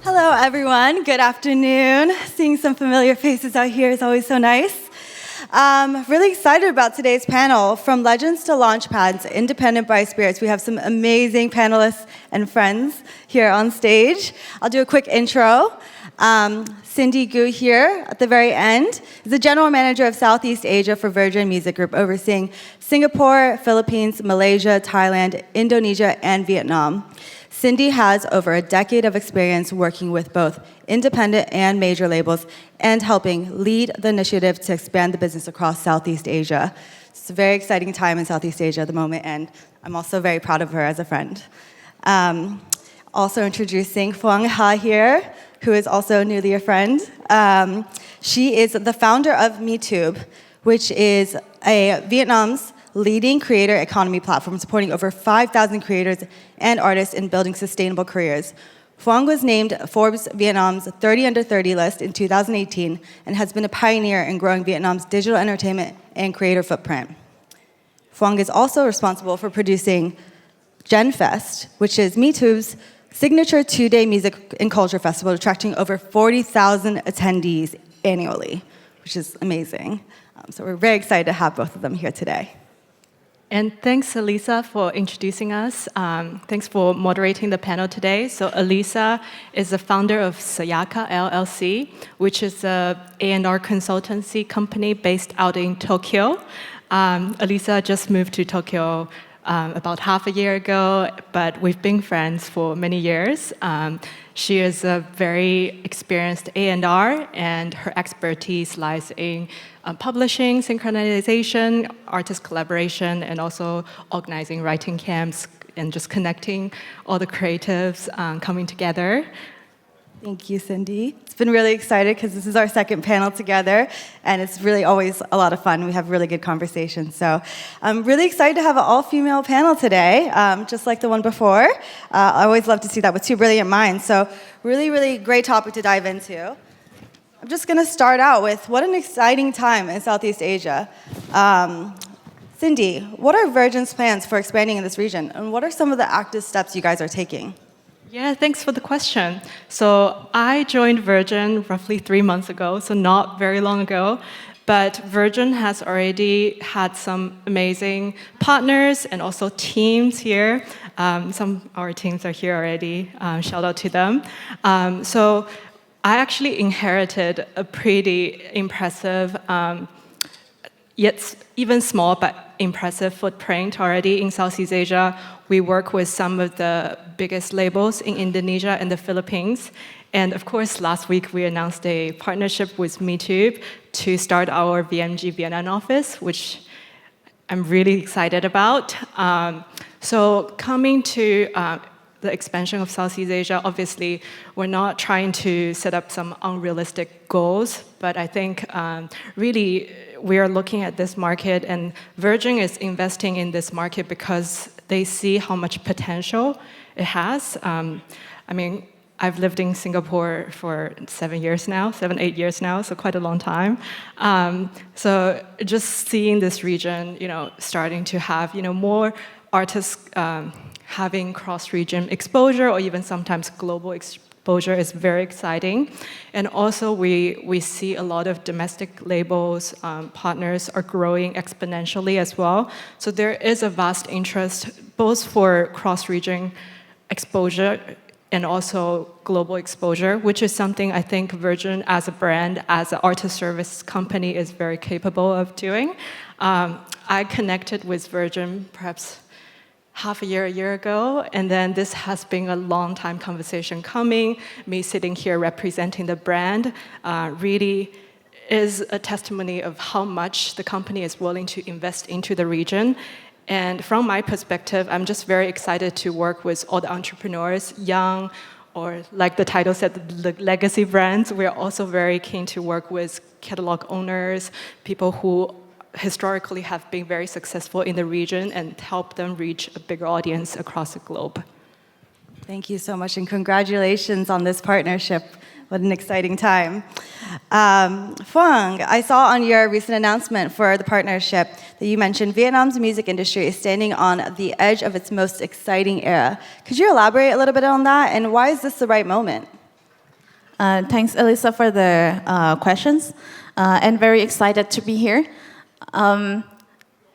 Hello, everyone. Good afternoon. Seeing some familiar faces out here is always so nice. Really excited about today's panel. From Legends to Launchpads, Independent by Spirits, we have some amazing panelists and friends here on stage. I'll do a quick intro. Cindy Gu here at the very end is the General Manager of Southeast Asia for Virgin Music Group, overseeing Singapore, Philippines, Malaysia, Thailand, Indonesia, and Vietnam. Cindy has over a decade of experience working with both independent and major labels and helping lead the initiative to expand the business across Southeast Asia. It's a very exciting time in Southeast Asia at the moment, and I'm also very proud of her as a friend. Also introducing Phuong here, who is also newly a friend. She is the founder of Metub, which is Vietnam's leading creator economy platform supporting over 5,000 creators and artists in building sustainable careers. Phuong was named Forbes Vietnam's 30 Under 30 list in 2018 and has been a pioneer in growing Vietnam's digital entertainment and creator footprint. Phuong is also responsible for producing GenFest, which is Metub's signature two-day music and culture festival, attracting over 40,000 attendees annually, which is amazing. So we're very excited to have both of them here today. And thanks, Elisa, for introducing us. Thanks for moderating the panel today. So Elisa is the founder of Sayaka LLC, which is a A&R consultancy company based out in Tokyo. Elisa just moved to Tokyo about half a year ago, but we've been friends for many years. She is a very experienced A&R, and her expertise lies in publishing, synchronization, artist collaboration, and also organizing writing camps and just connecting all the creatives coming together. Thank you, Cindy. It's been really exciting because this is our second panel together, and it's really always a lot of fun. We have really good conversations. So I'm really excited to have an all-female panel today, just like the one before. I always love to see that with two brilliant minds. So really, really great topic to dive into. I'm just going to start out with what an exciting time in Southeast Asia. Cindy, what are Virgin's plans for expanding in this region, and what are some of the active steps you guys are taking? Yeah, thanks for the question. So I joined Virgin roughly 3 months ago, so not very long ago. But Virgin has already had some amazing partners and also teams here. Some of our teams are here already. Shout out to them. So I actually inherited a pretty impressive, yet even small but impressive footprint already in Southeast Asia. We work with some of the biggest labels in Indonesia and the Philippines. And of course, last week we announced a partnership with Metub to start our VMG Vietnam office, which I'm really excited about. So coming to the expansion of Southeast Asia, obviously, we're not trying to set up some unrealistic goals, but I think really we are looking at this market, and Virgin is investing in this market because they see how much potential it has. I mean, I've lived in Singapore for 8 years now, so quite a long time. So just seeing this region, starting to have, more artists having cross-region exposure or even sometimes global exposure is very exciting. And also we see a lot of domestic labels, partners are growing exponentially as well. So there is a vast interest both for cross-region exposure and also global exposure, which is something I think Virgin as a brand, as an artist service company is very capable of doing. I connected with Virgin perhaps a year ago, and then this has been a long time conversation coming. Me sitting here representing the brand really is a testimony of how much the company is willing to invest into the region. And from my perspective, I'm just very excited to work with all the entrepreneurs, young, or like the title said, the legacy brands. We're also very keen to work with catalog owners, people who historically have been very successful in the region and help them reach a bigger audience across the globe. Thank you so much, and congratulations on this partnership. What an exciting time. Phuong, I saw on your recent announcement for the partnership that you mentioned Vietnam's music industry is standing on the edge of its most exciting era. Could you elaborate a little bit on that, and why is this the right moment? Thanks, Elisa, for the questions, and very excited to be here.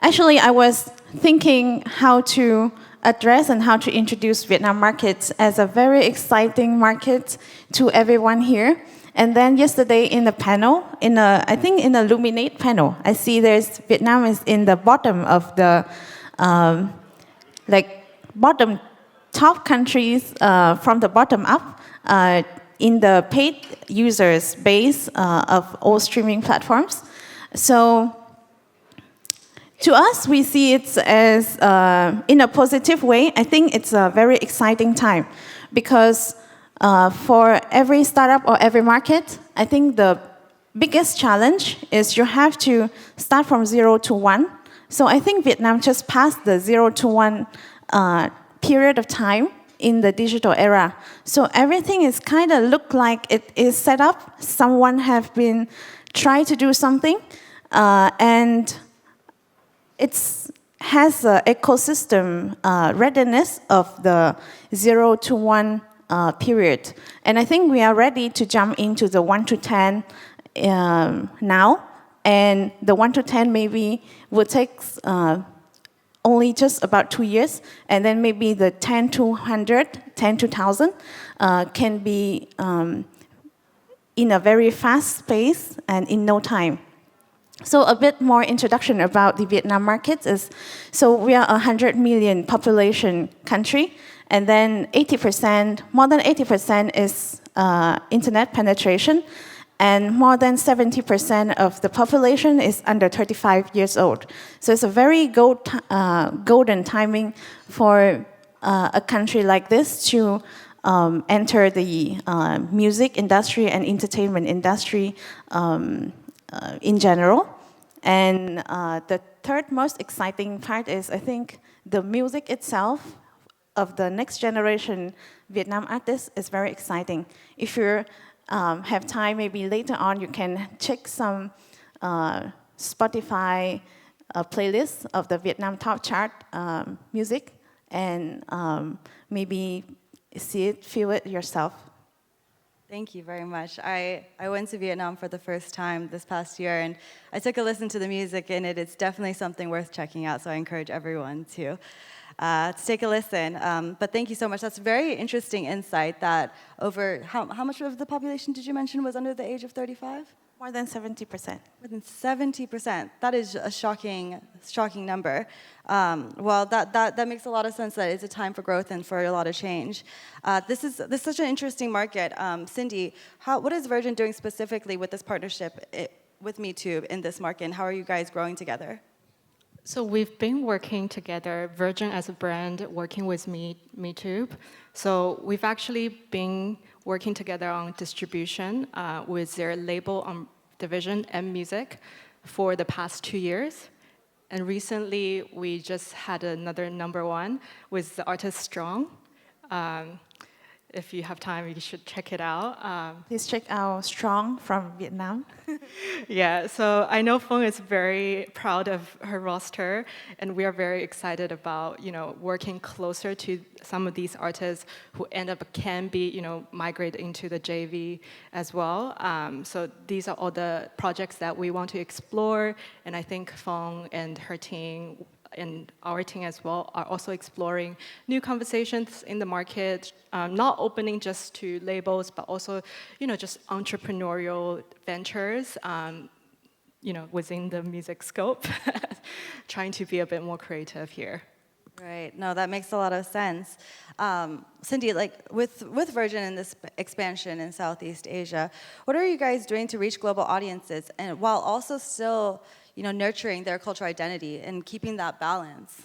Actually, I was thinking how to address and how to introduce Vietnam markets as a very exciting market to everyone here. And then yesterday in the panel, I think in the Luminate panel, I see Vietnam is in the bottom of the bottom top countries from the bottom up in the paid users base of all streaming platforms. So to us, we see it as in a positive way. I think it's a very exciting time because for every startup or every market, I think the biggest challenge is you have to start from 0 to 1. So I think Vietnam just passed the 0 to 1 period of time in the digital era. So everything is kind of look like it is set up. Someone have been trying to do something, and it has an ecosystem readiness of the 0 to 1 period. And I think we are ready to jump into the 1 to 10 now. And the 1 to 10 maybe will take only just about 2 years. And then maybe the 10 to 100, 10 to 1,000 can be in a very fast pace and in no time. So a bit more introduction about the Vietnam markets is, so we are a 100 million population country, and then 80%, more than 80% is internet penetration, and more than 70% of the population is under 35 years old. So it's a very golden timing for a country like this to enter the music industry and entertainment industry in general. And the third most exciting part is, I think, the music itself of the next generation Vietnam artists is very exciting. If you have time, maybe later on, you can check some Spotify playlists of the Vietnam top chart music and maybe see it, feel it yourself. Thank you very much. I went to Vietnam for the first time this past year, and I took a listen to the music in it. It's definitely something worth checking out, so I encourage everyone to take a listen. But thank you so much. That's very interesting insight that over, how much of the population did you mention was under the age of 35? More than 70%. More than 70%. That is a shocking number. Well, that makes a lot of sense that it's a time for growth and for a lot of change. This is such an interesting market. Cindy, what is Virgin doing specifically with this partnership with Metub in this market, and how are you guys growing together? So we've been working together, Virgin as a brand, working with Metub. So we've actually been working together on distribution with their label division and music for the past 2 years. And recently, we just had another #1 with the artist Strong. If you have time, you should check it out. Please check out Strong from Vietnam. Yeah, so I know Phuong is very proud of her roster, and we are very excited about working closer to some of these artists who can be migrate into the JV as well. So these are all the projects that we want to explore, and I think Phuong and her team and our team as well are also exploring new conversations in the market, not opening just to labels, but also, just entrepreneurial ventures, within the music scope, trying to be a bit more creative here. Right. No, that makes a lot of sense. Cindy, with Virgin and this expansion in Southeast Asia, what are you guys doing to reach global audiences, and while also still nurturing their cultural identity and keeping that balance?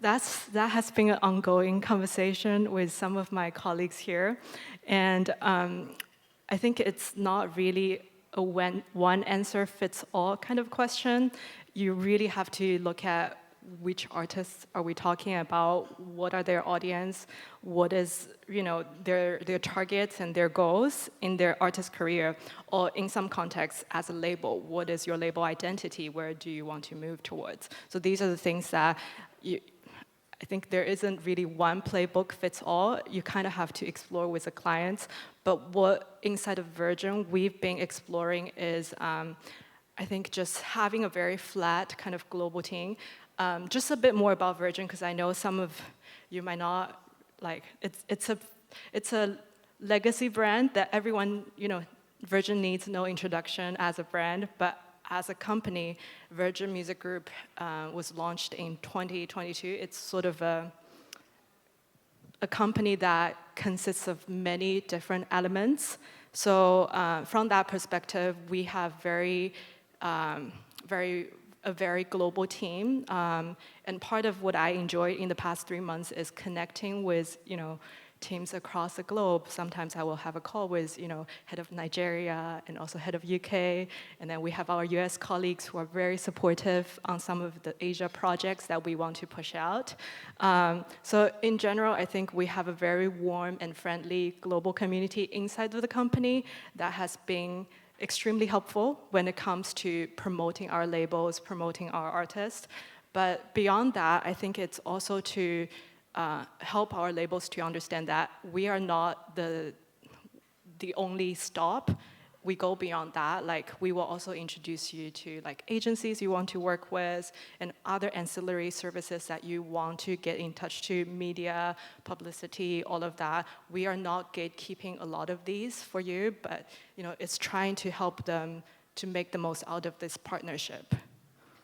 That has been an ongoing conversation with some of my colleagues here. And I think it's not really a one answer fits all kind of question. You really have to look at which artists are we talking about, what are their audience, what is their targets and their goals in their artist career, or in some contexts as a label, what is your label identity, where do you want to move towards? So these are the things that I think there isn't really one playbook fits all. You kind of have to explore with the clients. But what inside of Virgin we've been exploring is, I think, just having a very flat kind of global team. Just a bit more about Virgin, because I know some of you might not like. It's a legacy brand that everyone, Virgin needs no introduction as a brand, but as a company, Virgin Music Group was launched in 2022. It's sort of a company that consists of many different elements. So from that perspective, we have a very global team. And part of what I enjoyed in the past 3 months is connecting with, teams across the globe. Sometimes I will have a call with, head of Nigeria and also head of UK. And then we have our US colleagues who are very supportive on some of the Asia projects that we want to push out. So in general, I think we have a very warm and friendly global community inside of the company that has been extremely helpful when it comes to promoting our labels, promoting our artists. But beyond that, I think it's also to help our labels to understand that we are not the only stop. We go beyond that. Like, we will also introduce you to agencies you want to work with and other ancillary services that you want to get in touch to, media, publicity, all of that. We are not gatekeeping a lot of these for you, but it's trying to help them to make the most out of this partnership.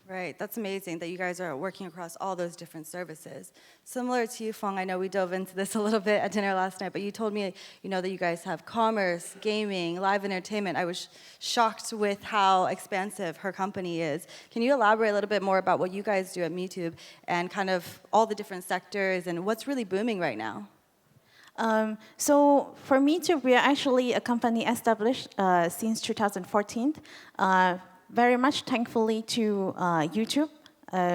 Right, that's amazing that you guys are working across all those different services. Similar to you, Phuong, I know we dove into this a little bit at dinner last night, but you told me, that you guys have commerce, gaming, live entertainment. I was shocked with how expansive her company is. Can you elaborate a little bit more about what you guys do at Metub and kind of all the different sectors and what's really booming right now? So for Metub, we are actually a company established since 2014. Very much thankfully to YouTube,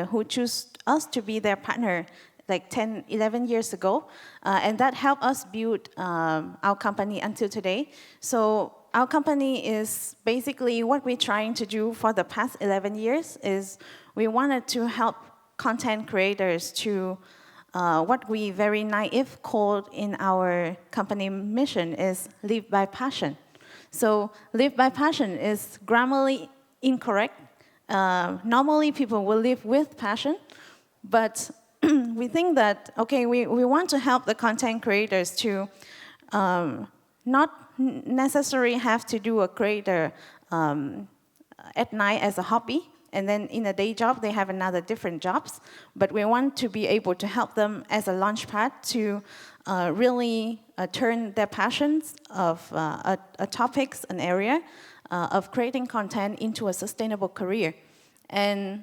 who chose us to be their partner 10, 11 years ago. And that helped us build our company until today. So our company is basically what we're trying to do for the past 11 years is we wanted to help content creators to what we very naive called in our company mission is live by passion. So live by passion is grammarly incorrect. Normally, people will live with passion, but we think that, okay, we want to help the content creators to not necessarily have to do a creator at night as a hobby, and then in a day job, they have another different jobs, but we want to be able to help them as a launchpad to really turn their passions of a topics, an area, of creating content into a sustainable career. And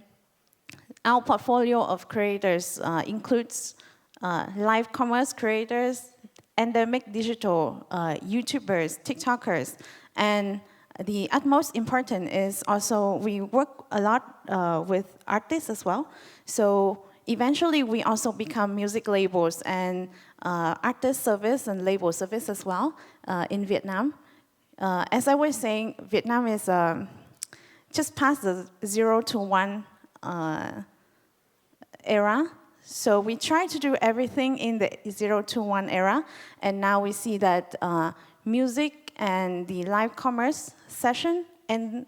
our portfolio of creators includes live commerce creators, endemic digital YouTubers, TikTokers, and the utmost important is also we work a lot with artists as well. So eventually we also become music labels and artist service and label service as well in Vietnam. As I was saying, Vietnam is just past the 0 to 1 era. So we try to do everything in the 0 to 1 era, and now we see that music and the live commerce session and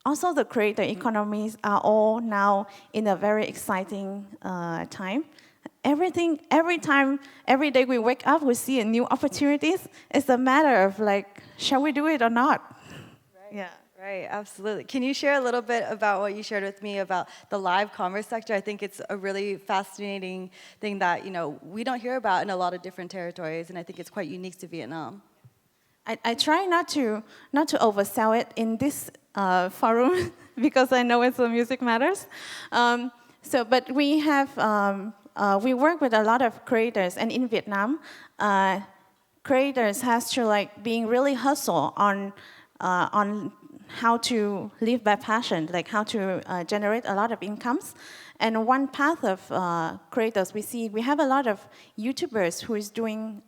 also the creator economies are all now in a very exciting time. Every time, every day we wake up, we see a new opportunities. It's a matter of shall we do it or not? Right. Yeah. Right, absolutely. Can you share a little bit about what you shared with me about the live commerce sector? I think it's a really fascinating thing that we don't hear about in a lot of different territories, and I think it's quite unique to Vietnam. I try not to oversell it in this forum because I know it's a music matters. But we have we work with a lot of creators, and in Vietnam, creators has to being really hustle on how to live by passion, how to generate a lot of incomes. And one path of creators we have a lot of YouTubers who is doing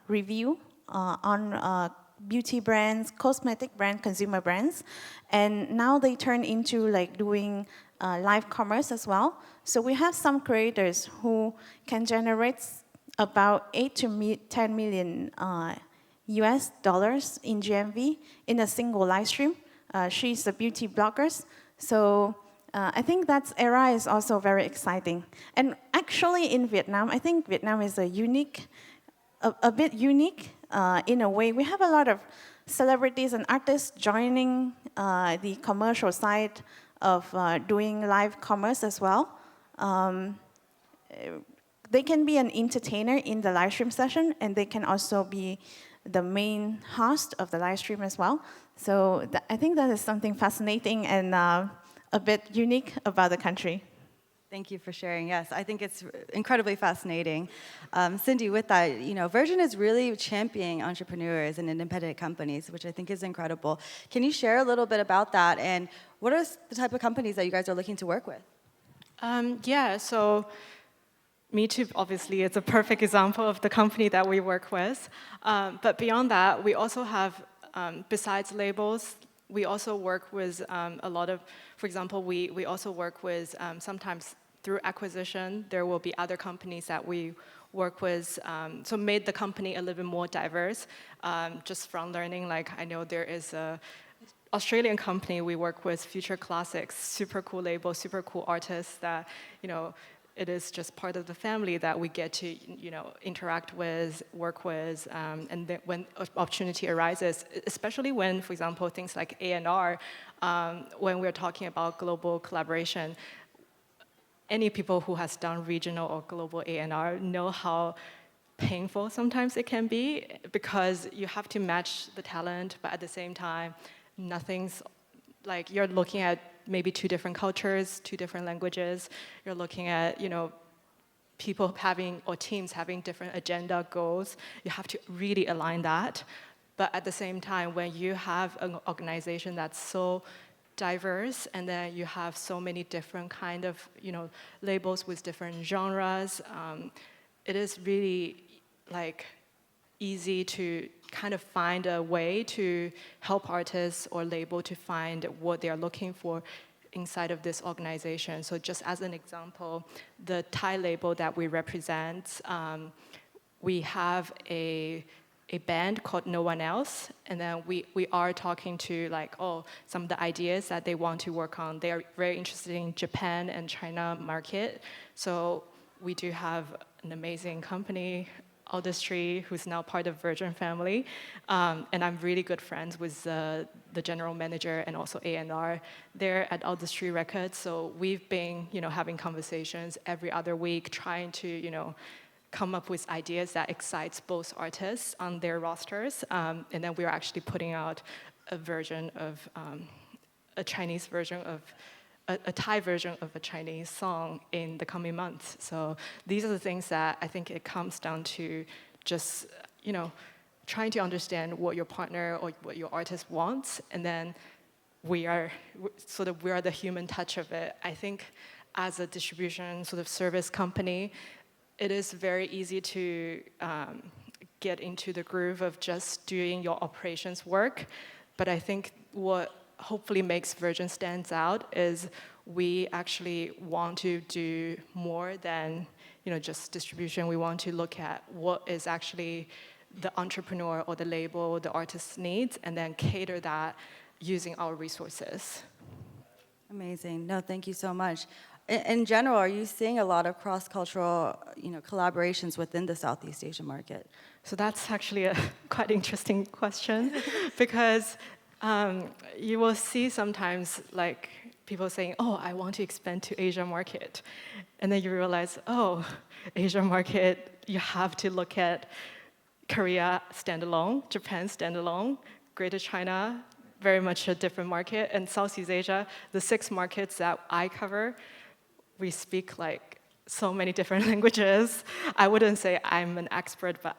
review on beauty brands, cosmetic brand, consumer brands, and now they turn into doing live commerce as well. So we have some creators who can generate about 8 to 10 million US dollars in GMV in a single live stream. She's a beauty blogger. So I think that era is also very exciting. And actually in Vietnam, I think Vietnam is a bit unique in a way. We have a lot of celebrities and artists joining the commercial side of doing live commerce as well. They can be an entertainer in the live stream session, and they can also be the main host of the live stream as well. So I think that is something fascinating and a bit unique about the country. Thank you for sharing. Yes, I think it's incredibly fascinating. Cindy, with that, Virgin is really championing entrepreneurs and independent companies, which I think is incredible. Can you share a little bit about that, and what are the type of companies that you guys are looking to work with? Yeah, so Metub, obviously, is a perfect example of the company that we work with. But beyond that, we also have, besides labels, we also work with a lot of, for example, we also work with, sometimes through acquisition, there will be other companies that we work with, so made the company a little bit more diverse, just from learning. Like, I know there is a Australian company we work with, Future Classics, super cool label, super cool artists that, it is just part of the family that we get to, interact with, work with, and then when opportunity arises, especially when, for example, things like A&R, when we're talking about global collaboration, any people who has done regional or global A&R know how painful sometimes it can be, because you have to match the talent, but at the same time, nothing's like, you're looking at maybe 2 different cultures, 2 different languages. You're looking at, people having, or teams having different agenda goals. You have to really align that. But at the same time, when you have an organization that's so diverse, and then you have so many different kind of, labels with different genres, it is really like easy to kind of find a way to help artists or label to find what they're looking for inside of this organization. So just as an example, the Thai label that we represent, we have a band called No One Else, and then we are talking to some of the ideas that they want to work on. They are very interested in Japan and China market. So we do have an amazing company, Aldustry, who's now part of Virgin family, and I'm really good friends with the general manager and also A&R there at Aldustry Records. So we've been, having conversations every other week, trying to, come up with ideas that excites both artists on their rosters, and then we're actually putting out a version of a Chinese version of a Thai version of a Chinese song in the coming months. So these are the things that I think it comes down to, just, trying to understand what your partner or what your artist wants, and then we are the human touch of it. I think as a distribution sort of service company, it is very easy to get into the groove of just doing your operations work. But I think what hopefully makes Virgin stands out is we actually want to do more than just distribution. We want to look at what is actually the entrepreneur or the label, the artist needs, and then cater that using our resources. Amazing. No, thank you so much. In general, are you seeing a lot of cross-cultural, collaborations within the Southeast Asian market? So that's actually a quite interesting question, because you will see sometimes people saying, "Oh, I want to expand to Asia market," and then you realize, "Oh, Asia market, you have to look at Korea standalone, Japan standalone, Greater China, very much a different market, and Southeast Asia, the 6 markets that I cover, we speak so many different languages. I wouldn't say I'm an expert, but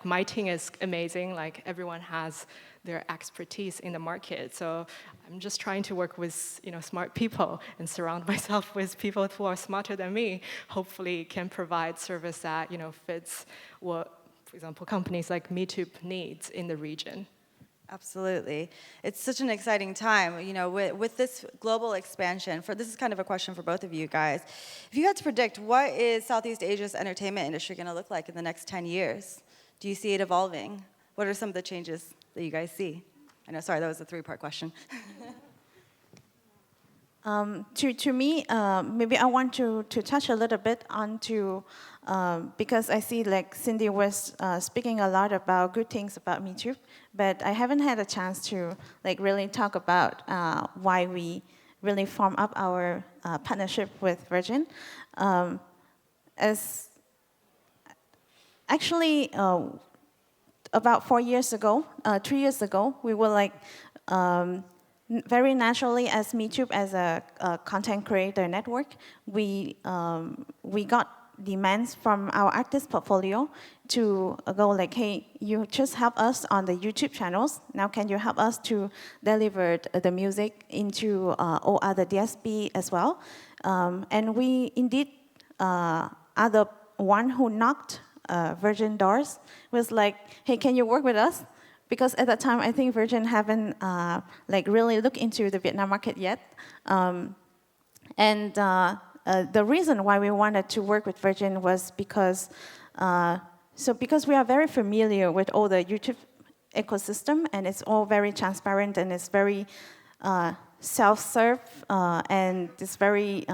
my team is amazing. Everyone has their expertise in the market. So I'm just trying to work with smart people and surround myself with people who are smarter than me. Hopefully, can provide service that fits what, for example, companies like Metub needs in the region. Absolutely. It's such an exciting time, with this global expansion. This is kind of a question for both of you guys. If you had to predict, what is Southeast Asia's entertainment industry going to look like in the next 10 years? Do you see it evolving? What are some of the changes that you guys see? I know, sorry, that was a three-part question. To me, maybe I want to touch a little bit onto, because I see like Cindy was speaking a lot about good things about Metub, but I haven't had a chance to like really talk about why we really form up our partnership with Virgin. As actually, about 4 years ago, 3 years ago, we were like, very naturally, as Metub, as a content creator network, we got demands from our artist portfolio to go like, hey, you just help us on the YouTube channels. Now can you help us to deliver the music into all other DSP as well? And we indeed are the one who knocked Virgin doors. Was like, hey, can you work with us? Because at that time, I think Virgin haven't like really looked into the Vietnam market yet. And the reason why we wanted to work with Virgin was because, because we are very familiar with all the YouTube ecosystem, and it's all very transparent, and it's very self-serve, and it's very,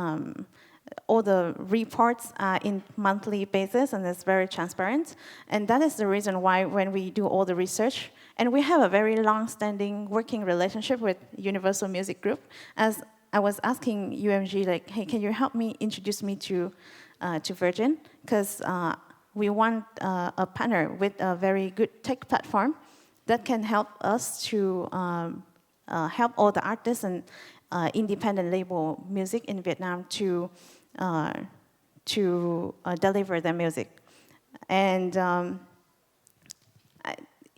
all the reports are in monthly basis, and it's very transparent. And that is the reason why when we do all the research, and we have a very long-standing working relationship with Universal Music Group. As I was asking UMG, like, hey, can you help me introduce me to Virgin? Because we want a partner with a very good tech platform that can help us to help all the artists and independent label music in Vietnam to deliver their music. And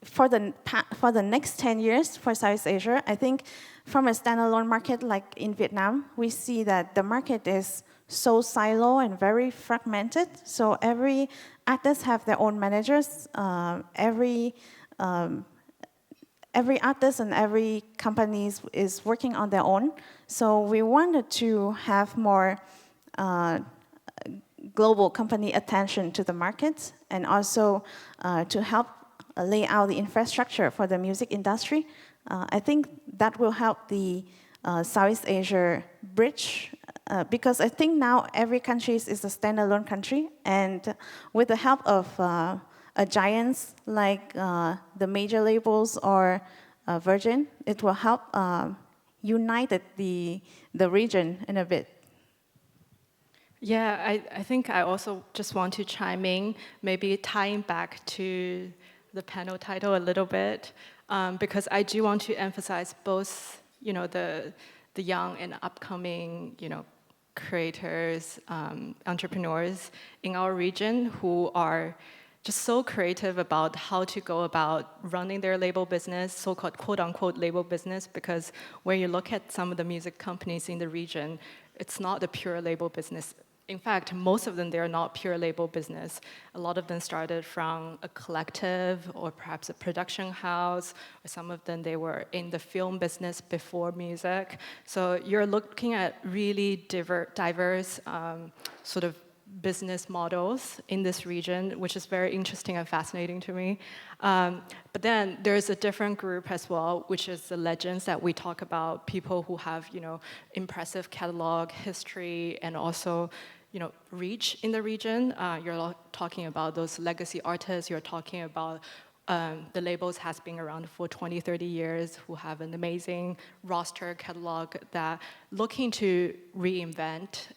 for the next 10 years for Southeast Asia, I think from a standalone market like in Vietnam, we see that the market is so silo and very fragmented. So every artist have their own managers. Every artist and every company is working on their own. So we wanted to have more global company attention to the market, and also to help lay out the infrastructure for the music industry. I think that will help the Southeast Asia bridge, because I think now every country is a standalone country, and with the help of giants like the major labels or Virgin, it will help unite the region in a bit. Yeah, I think I also just want to chime in, maybe tying back to the panel title a little bit, because I do want to emphasize both, the young and upcoming, creators, entrepreneurs in our region who are just so creative about how to go about running their label business, so-called quote-unquote label business, because when you look at some of the music companies in the region, it's not a pure label business. In fact, most of them, they're not pure label business. A lot of them started from a collective or perhaps a production house, or some of them, they were in the film business before music. So you're looking at really diverse sort of business models in this region, which is very interesting and fascinating to me. But then there's a different group as well, which is the legends that we talk about, people who have, impressive catalog, history, and also, reach in the region. You're talking about those legacy artists, you're talking about the labels has been around for 20, 30 years, who have an amazing roster catalog that looking to reinvent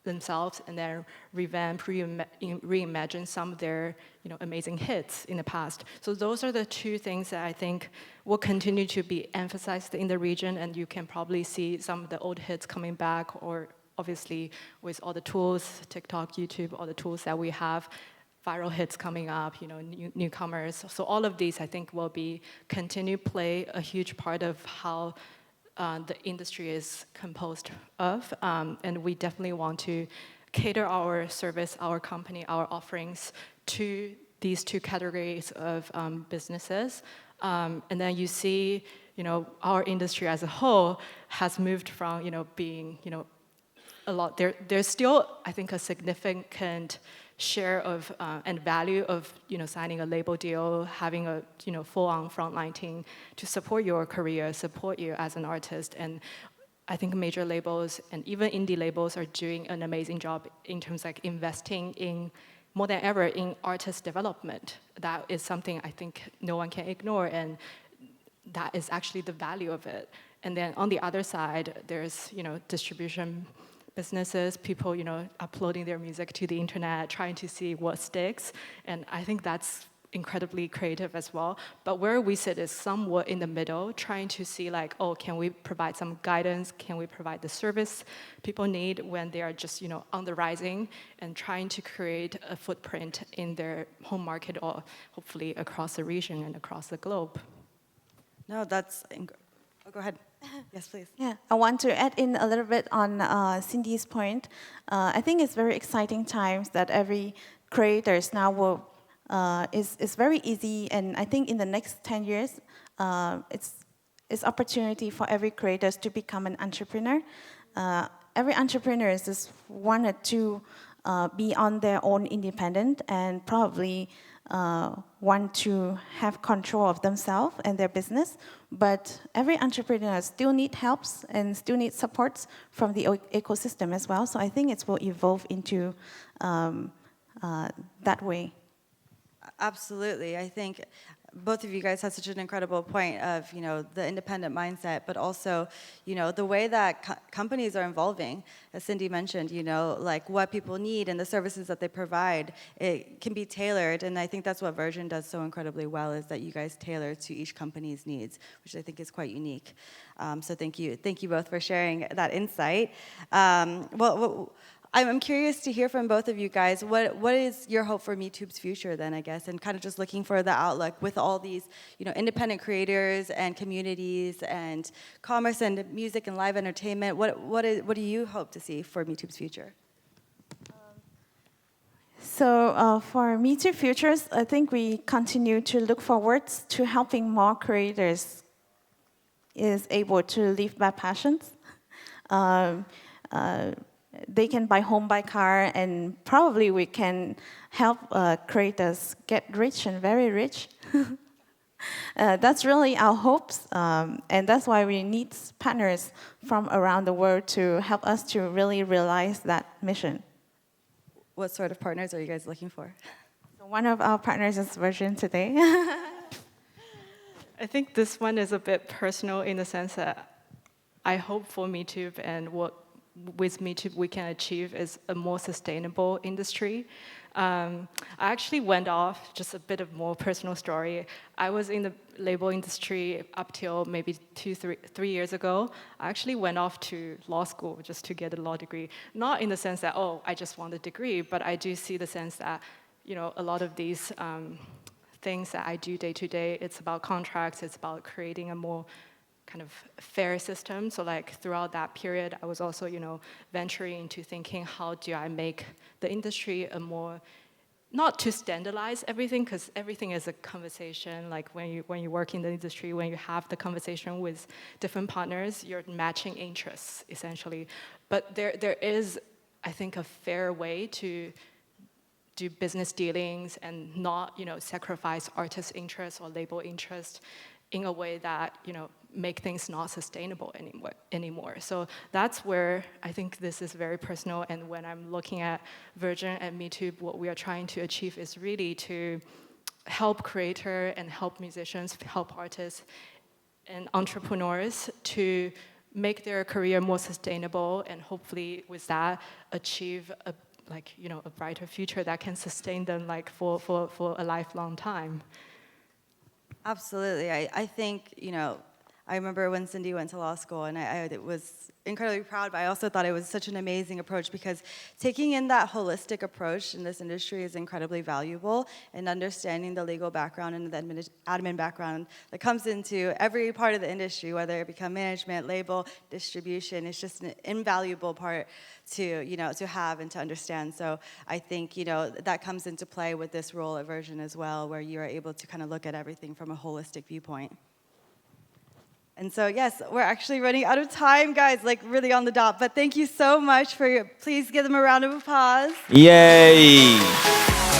themselves and then reimagine some of their amazing hits in the past. So those are the two things that I think will continue to be emphasized in the region, and you can probably see some of the old hits coming back, or obviously with all the tools, TikTok, YouTube, all the tools that we have, viral hits coming up, newcomers. So all of these I think will continue play a huge part of how the industry is composed of, and we definitely want to cater our service, our company, our offerings to these two categories of businesses. And then you see, our industry as a whole has moved from, being, a lot. There's still, I think, a significant share of and value of signing a label deal, having a full-on frontline team to support your career, support you as an artist. And I think major labels and even indie labels are doing an amazing job in terms of like investing in more than ever in artist development. That is something I think no one can ignore, and that is actually the value of it. And then on the other side, there's distribution businesses, people uploading their music to the internet, trying to see what sticks, and I think that's incredibly creative as well. But where we sit is somewhat in the middle, trying to see like, oh, can we provide some guidance? Can we provide the service people need when they are just on the rising, and trying to create a footprint in their home market or hopefully across the region and across the globe. No, oh, go ahead. Yes, please. Yeah, I want to add in a little bit on Cindy's point. I think it's very exciting times that every creators now will, is very easy, and I think in the next 10 years, it's opportunity for every creators to become an entrepreneur. Every entrepreneur just wanted to be on their own independent and probably want to have control of themselves and their business, but every entrepreneur still need helps and still need supports from the ecosystem as well. So I think it will evolve into that way. Absolutely. I think both of you guys had such an incredible point of, the independent mindset, but also, the way that companies are evolving, as Cindy mentioned, like what people need and the services that they provide, it can be tailored. And I think that's what Virgin does so incredibly well, is that you guys tailor to each company's needs, which I think is quite unique. So thank you. Thank you both for sharing that insight. I'm curious to hear from both of you guys. What is your hope for Metub's future then, I guess, and kind of just looking for the outlook with all these, independent creators and communities and commerce and music and live entertainment. What do you hope to see for Metub's future? So for Metub Futures, I think we continue to look forward to helping more creators is able to live by passions. They can buy home, buy car, and probably we can help creators get rich and very rich. That's really our hopes, and that's why we need partners from around the world to help us to really realize that mission. What sort of partners are you guys looking for? So one of our partners is Virgin today. I think this one is a bit personal in the sense that I hope for Metub and what with Metub we can achieve is a more sustainable industry. I actually went off, just a bit of more personal story. I was in the label industry up till maybe 3 years ago. I actually went off to law school just to get a law degree. Not in the sense that, oh, I just want a degree, but I do see the sense that, a lot of these things that I do day to day, it's about contracts, it's about creating a more kind of fair system. So like throughout that period, I was also, venturing into thinking, how do I make the industry a more, not to standardize everything, because everything is a conversation. Like when you work in the industry, when you have the conversation with different partners, you're matching interests essentially. But there is, I think, a fair way to do business dealings and not, sacrifice artist interest or label interest in a way that, make things not sustainable anymore. So that's where I think this is very personal. And when I'm looking at Virgin and Metub, what we are trying to achieve is really to help creators and help musicians, help artists and entrepreneurs to make their career more sustainable, and hopefully with that achieve a brighter future that can sustain them for a lifelong time. Absolutely. I think, I remember when Cindy went to law school, and I was incredibly proud, but I also thought it was such an amazing approach because taking in that holistic approach in this industry is incredibly valuable, and understanding the legal background and the admin background that comes into every part of the industry, whether it become management, label, distribution, it's just an invaluable part to, to have and to understand. So I think, that comes into play with this role at Version as well, where you are able to kind of look at everything from a holistic viewpoint. And so, yes, we're actually running out of time, guys, like really on the dot. But thank you so much for please give them a round of applause. Yay!